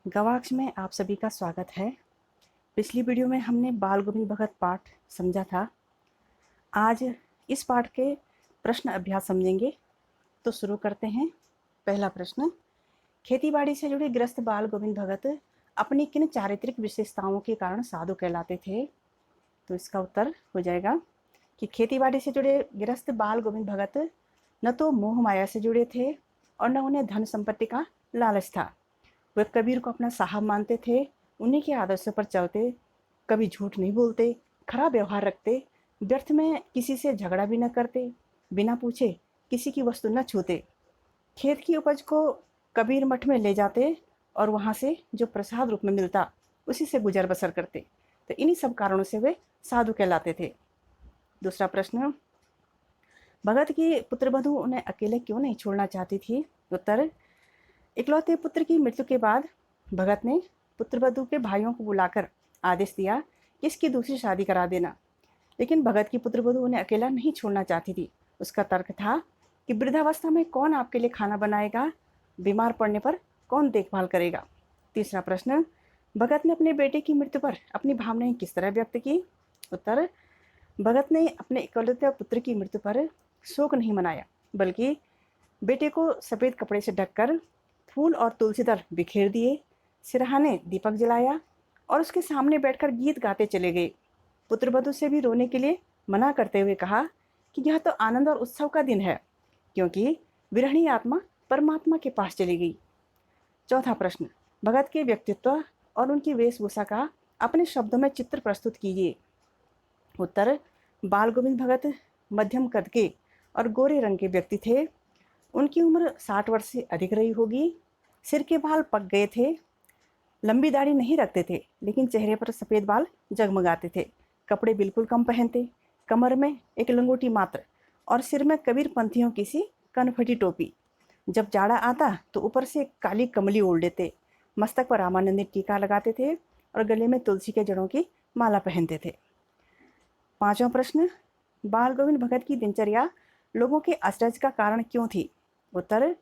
गवाक्ष में आप सभी का स्वागत है। पिछली वीडियो में हमने बाल गोविंद भगत पाठ समझा था। आज इस पाठ के प्रश्न अभ्यास समझेंगे। तो शुरू करते हैं। पहला प्रश्न, खेतीबाड़ी से जुड़े गृहस्थ बाल गोविंद भगत अपनी किन चारित्रिक विशेषताओं के कारण साधु कहलाते थे? तो इसका उत्तर हो जाएगा कि खेतीबाड़ी से जुड़े गृहस्थ बाल गोविंद भगत न तो मोह माया से जुड़े थे और न उन्हें धन संपत्ति का लालच था। वे कबीर को अपना साहब मानते थे, उन्हीं के आदर्शों पर चलते, कभी झूठ नहीं बोलते, खरा व्यवहार रखते, व्यर्थ में किसी से झगड़ा भी न करते, बिना पूछे किसी की वस्तु न छूते, खेत की उपज को कबीर मठ में ले जाते और वहाँ से जो प्रसाद रूप में मिलता उसी से गुजर बसर करते। तो इन्हीं सब कारणों से वे साधु कहलाते थे। दूसरा प्रश्न, भगत की पुत्रवधू उन्हें अकेले क्यों नहीं छोड़ना चाहती थी? उत्तर, इकलौते पुत्र की मृत्यु के बाद भगत ने पुत्रवधू के भाइयों को बुलाकर आदेश दिया कि इसकी दूसरी शादी करा देना। लेकिन भगत की पुत्रवधू उन्हें अकेला नहीं छोड़ना चाहती थी। उसका तर्क था कि वृद्धावस्था में कौन आपके लिए खाना बनाएगा, बीमार पड़ने पर कौन देखभाल करेगा। तीसरा प्रश्न, भगत ने अपने बेटे की मृत्यु पर अपनी भावनाएं किस तरह व्यक्त की? उत्तर, भगत ने अपने इकलौते पुत्र की मृत्यु पर शोक नहीं मनाया, बल्कि बेटे को सफ़ेद कपड़े से ढककर फूल और तुलसी दल बिखेर दिए, सिरहाने दीपक जलाया और उसके सामने बैठकर गीत गाते चले गए। पुत्रवधू से भी रोने के लिए मना करते हुए कहा कि यह तो आनंद और उत्सव का दिन है, क्योंकि विरहिणी आत्मा परमात्मा के पास चली गई। चौथा प्रश्न, भगत के व्यक्तित्व और उनकी वेशभूषा का अपने शब्दों में चित्र प्रस्तुत कीजिए। उत्तर, बाल गोविंद भगत मध्यम कद के और गोरे रंग के व्यक्ति थे। उनकी उम्र 60 वर्ष से अधिक रही होगी। सिर के बाल पक गए थे, लंबी दाढ़ी नहीं रखते थे, लेकिन चेहरे पर सफ़ेद बाल जगमगाते थे। कपड़े बिल्कुल कम पहनते, कमर में एक लंगोटी मात्र और सिर में कबीर पंथियों की सी कनफटी टोपी। जब जाड़ा आता तो ऊपर से एक काली कमली ओढ़ लेते, मस्तक पर रामानंदी टीका लगाते थे और गले में तुलसी के जड़ों की माला पहनते थे। पांचवा प्रश्न, बाल गोविंद भगत की दिनचर्या लोगों के अचरज का कारण क्यों थी? उत्तर,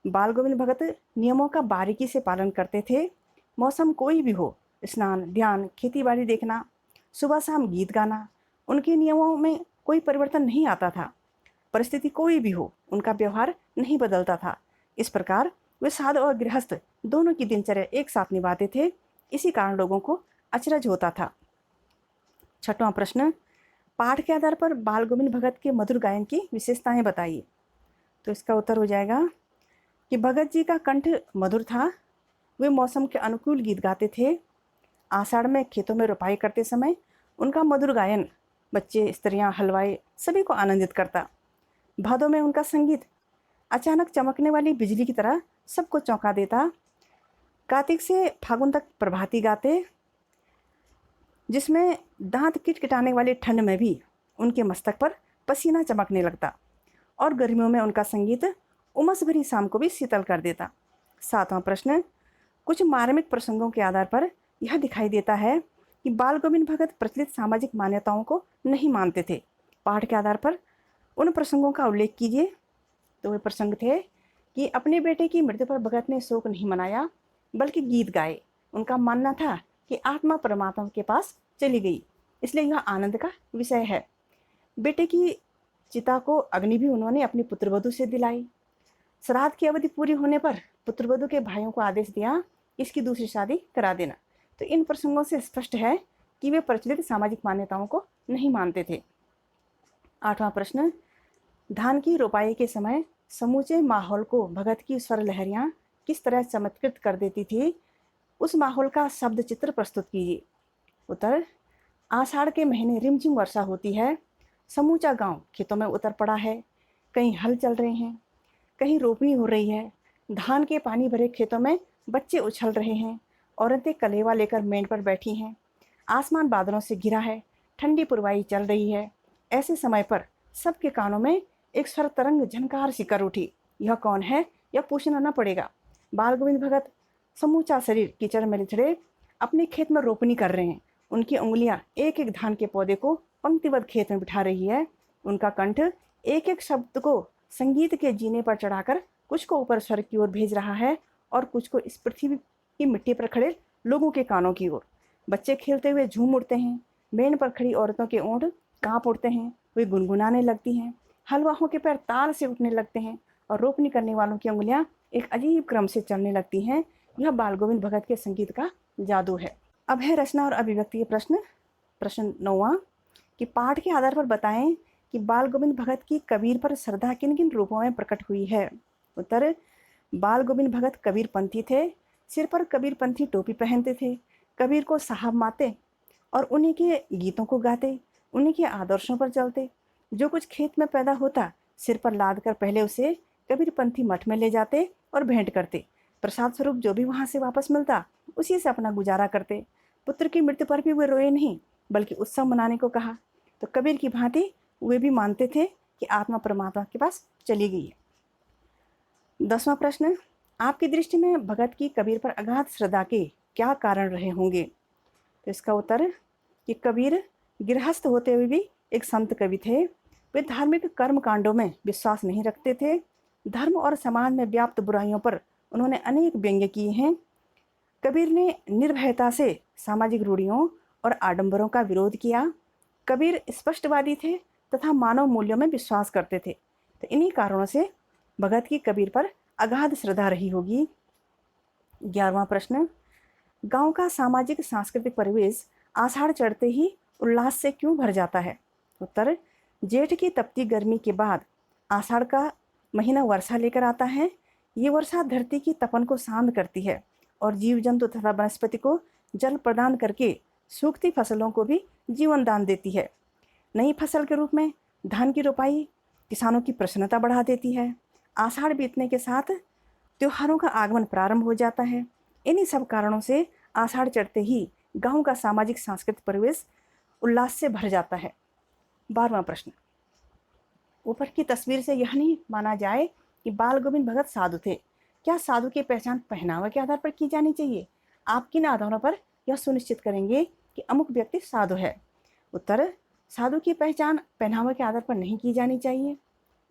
बाल गोविंद भगत नियमों का बारीकी से पालन करते थे। मौसम कोई भी हो, स्नान, ध्यान, खेती-बाड़ी देखना, सुबह शाम गीत गाना, उनके नियमों में कोई परिवर्तन नहीं आता था। परिस्थिति कोई भी हो, उनका व्यवहार नहीं बदलता था। इस प्रकार वे साधु और गृहस्थ दोनों की दिनचर्या एक साथ निभाते थे। इसी कारण लोगों को अचरज होता था। छठवां प्रश्न, पाठ के आधार पर बाल गोविंद भगत के मधुर गायन की विशेषताएं बताइए। तो इसका उत्तर हो जाएगा कि भगत जी का कंठ मधुर था। वे मौसम के अनुकूल गीत गाते थे। आषाढ़ में खेतों में रोपाई करते समय उनका मधुर गायन बच्चे, स्त्रियां, हलवाई सभी को आनंदित करता। भादों में उनका संगीत अचानक चमकने वाली बिजली की तरह सबको चौंका देता। कार्तिक से फागुन तक प्रभाती गाते, जिसमें दांत किटकिटाने वाली ठंड में भी उनके मस्तक पर पसीना चमकने लगता और गर्मियों में उनका संगीत उमस भरी शाम को भी शीतल कर देता। सातवां प्रश्न, कुछ मार्मिक प्रसंगों के आधार पर यह दिखाई देता है कि बाल गोविंद भगत प्रचलित सामाजिक मान्यताओं को नहीं मानते थे। पाठ के आधार पर उन प्रसंगों का उल्लेख कीजिए। तो वे प्रसंग थे कि अपने बेटे की मृत्यु पर भगत ने शोक नहीं मनाया, बल्कि गीत गाए। उनका मानना था कि आत्मा परमात्मा के पास चली गई, इसलिए यह आनंद का विषय है। बेटे की चिता को अग्नि भी उन्होंने अपनी पुत्रवधू से दिलाई। श्राद्ध की अवधि पूरी होने पर पुत्रवधू के भाइयों को आदेश दिया इसकी दूसरी शादी करा देना। तो इन प्रसंगों से स्पष्ट है कि वे प्रचलित सामाजिक मान्यताओं को नहीं मानते थे। आठवां प्रश्न, धान की रोपाई के समय समूचे माहौल को भगत की स्वर लहरियां किस तरह चमत्कृत कर देती थी? उस माहौल का शब्द चित्र प्रस्तुत कीजिए। उत्तर, आषाढ़ के महीने रिमझिम वर्षा होती है। समूचा गांव खेतों में उतर पड़ा है। कहीं हल चल रहे हैं, कहीं रोपनी हो रही है। धान के पानी भरे खेतों में बच्चे उछल रहे हैं। औरतें कलेवा लेकर मेंढ पर बैठी हैं। आसमान बादलों से घिरा है। ठंडी पुरवाई चल रही है। ऐसे समय पर सबके कानों में एक स्वर तरंग झनकार सी कर उठी। यह कौन है, यह पूछना न पड़ेगा। बाल गोविंद भगत समूचा शरीर कीचड़ में लिथड़े अपने खेत में रोपनी कर रहे हैं। उनकी उंगलियां एक एक धान के पौधे को पंक्तिबद्ध खेत में बिठा रही है। उनका कंठ एक एक शब्द को संगीत के जीने पर चढ़ाकर कुछ को ऊपर स्वर्ग की ओर भेज रहा है और कुछ को इस पृथ्वी कि मिट्टी पर खड़े लोगों के कानों की ओर। बच्चे खेलते हुए झूम उठते हैं। मेन पर खड़ी औरतों के ओंठ कांप उठते हैं, वे गुनगुनाने लगती हैं। हलवाहों के पैर ताल से उठने लगते हैं और रोपनी करने वालों की उंगलियां एक अजीब क्रम से चलने लगती हैं। यह बाल गोविंद भगत के संगीत का जादू है। अब है रचना और अभिव्यक्ति के प्रश्न। प्रश्न 9वां कि पाठ के आधार पर बताएं कि बाल गोविंद भगत की कबीर पर श्रद्धा किन किन रूपों में प्रकट हुई है। उत्तर, बाल गोविंद भगत कबीरपंथी थे। सिर पर कबीरपंथी टोपी पहनते थे, कबीर को साहब माते और उन्हीं के गीतों को गाते, उन्हीं के आदर्शों पर चलते। जो कुछ खेत में पैदा होता सिर पर लाद कर पहले उसे कबीरपंथी मठ में ले जाते और भेंट करते। प्रसाद स्वरूप जो भी वहाँ से वापस मिलता उसी से अपना गुजारा करते। पुत्र की मृत्यु पर भी वे रोए नहीं, बल्कि उत्सव मनाने को कहा। तो कबीर की भांति वे भी मानते थे कि आत्मा परमात्मा के पास चली गई है। 10वां प्रश्न, आपकी दृष्टि में भगत की कबीर पर अगाध श्रद्धा के क्या कारण रहे होंगे। तो इसका उत्तर कि कबीर गृहस्थ होते हुए भी एक संत कवि थे। वे धार्मिक कर्म कांडों में विश्वास नहीं रखते थे। धर्म और समाज में व्याप्त बुराइयों पर उन्होंने अनेक व्यंग्य किए हैं। कबीर ने निर्भयता से सामाजिक रूढ़ियों और आडंबरों का विरोध किया। कबीर स्पष्टवादी थे तथा मानव मूल्यों में विश्वास करते थे। तो इन्हीं कारणों से भगत की कबीर पर अगाध श्रद्धा रही होगी। 11वां प्रश्न, गांव का सामाजिक सांस्कृतिक परिवेश आषाढ़ चढ़ते ही उल्लास से क्यों भर जाता है। उत्तर, जेठ की तपती गर्मी के बाद आषाढ़ का महीना वर्षा लेकर आता है। ये वर्षा धरती की तपन को शांत करती है और जीव जंतु तथा वनस्पति को जल प्रदान करके सूखती फसलों को भी जीवन दान देती है। नई फसल के रूप में धान की रोपाई किसानों की प्रसन्नता बढ़ा देती है। आषाढ़ बीतने के साथ त्योहारों का आगमन प्रारंभ हो जाता है। इन्हीं सब कारणों से आषाढ़ चढ़ते ही गांव का सामाजिक सांस्कृतिक परिवेश उल्लास से भर जाता है। 12वां प्रश्न, ऊपर की तस्वीर से यह नहीं माना जाए कि बाल गोविंद भगत साधु थे। क्या साधु की पहचान पहनावा के आधार पर की जानी चाहिए। आप किन आधारों पर यह सुनिश्चित करेंगे कि अमुक व्यक्ति साधु है। उत्तर, साधु की पहचान पहनावा के आधार पर नहीं की जानी चाहिए,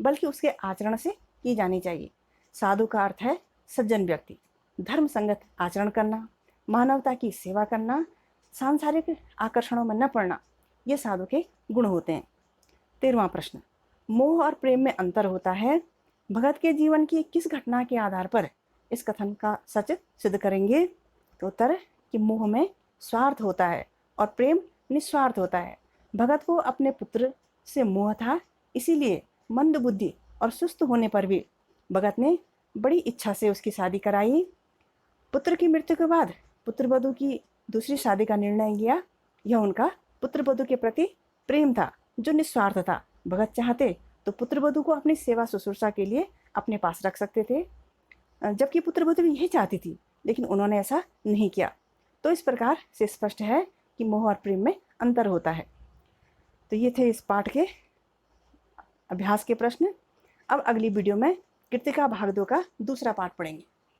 बल्कि उसके आचरण से की जानी चाहिए। साधु का अर्थ है सज्जन व्यक्ति, धर्म संगत आचरण करना, मानवता की सेवा करना, सांसारिक आकर्षणों में न पड़ना, ये साधु के गुण होते हैं। 13वां प्रश्न, मोह और प्रेम में अंतर होता है। भगत के जीवन की किस घटना के आधार पर इस कथन का सच सिद्ध करेंगे। तो उत्तर कि मोह में स्वार्थ होता है और प्रेम निस्वार्थ होता है। भगत को अपने पुत्र से मोह था, इसीलिए मंद बुद्धि और सुस्त होने पर भी भगत ने बड़ी इच्छा से उसकी शादी कराई। पुत्र की मृत्यु के बाद पुत्र वधू की दूसरी शादी का निर्णय लिया। यह उनका पुत्र वधू के प्रति प्रेम था जो निस्वार्थ था। भगत चाहते तो पुत्र वधू को अपनी सेवा शुश्रूषा के लिए अपने पास रख सकते थे, जबकि पुत्र वधू भी यही चाहती थी, लेकिन उन्होंने ऐसा नहीं किया। तो इस प्रकार से स्पष्ट है कि मोह और प्रेम में अंतर होता है। तो ये थे इस पाठ के अभ्यास के प्रश्न। अब अगली वीडियो में कृतिका भाग 2 का दूसरा पाठ पढ़ेंगे।